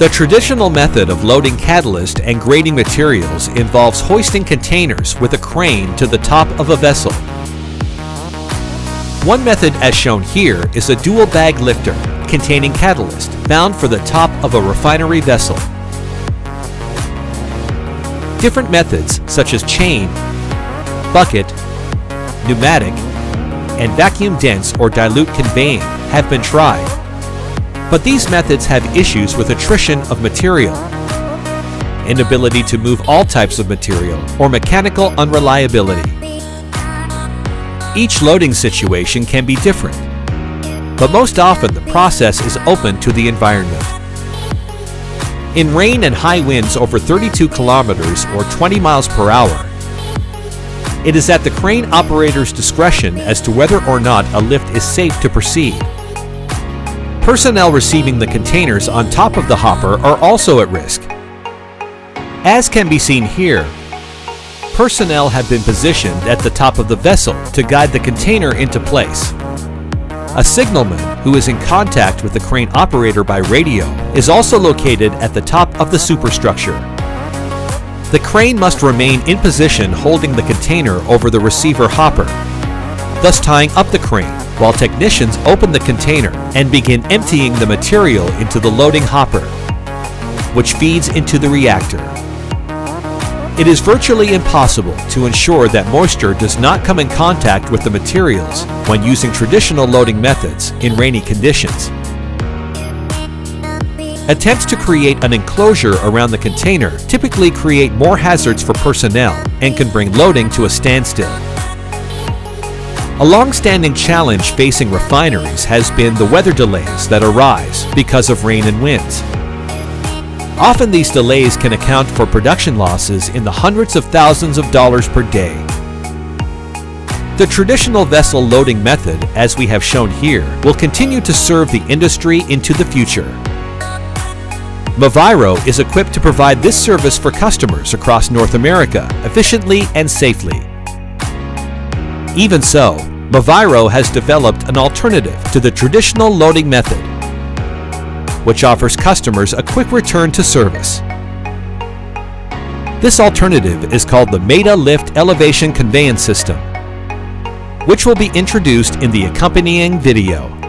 The traditional method of loading catalyst and grading materials involves hoisting containers with a crane to the top of a vessel. One method as shown here is a dual bag lifter containing catalyst bound for the top of a refinery vessel. Different methods such as chain, bucket, pneumatic, and vacuum dense or dilute conveying have been tried. But these methods have issues with attrition of material, inability to move all types of material, or mechanical unreliability. Each loading situation can be different, but most often the process is open to the environment. In rain and high winds over 32 kilometers or 20 miles per hour, it is at the crane operator's discretion as to whether or not a lift is safe to proceed. Personnel receiving the containers on top of the hopper are also at risk. As can be seen here, personnel have been positioned at the top of the vessel to guide the container into place. A signalman who is in contact with the crane operator by radio is also located at the top of the superstructure. The crane must remain in position holding the container over the receiver hopper, thus tying up the crane while technicians open the container and begin emptying the material into the loading hopper, which feeds into the reactor. It is virtually impossible to ensure that moisture does not come in contact with the materials when using traditional loading methods in rainy conditions. Attempts to create an enclosure around the container typically create more hazards for personnel and can bring loading to a standstill. A long-standing challenge facing refineries has been the weather delays that arise because of rain and winds. Often these delays can account for production losses in the hundreds of thousands of dollars per day. The traditional vessel loading method, as we have shown here, will continue to serve the industry into the future. Maviro is equipped to provide this service for customers across North America efficiently and safely. Even so, Maviro has developed an alternative to the traditional loading method, which offers customers a quick return to service. This alternative is called the Meta Lift Elevation Conveyance System, which will be introduced in the accompanying video.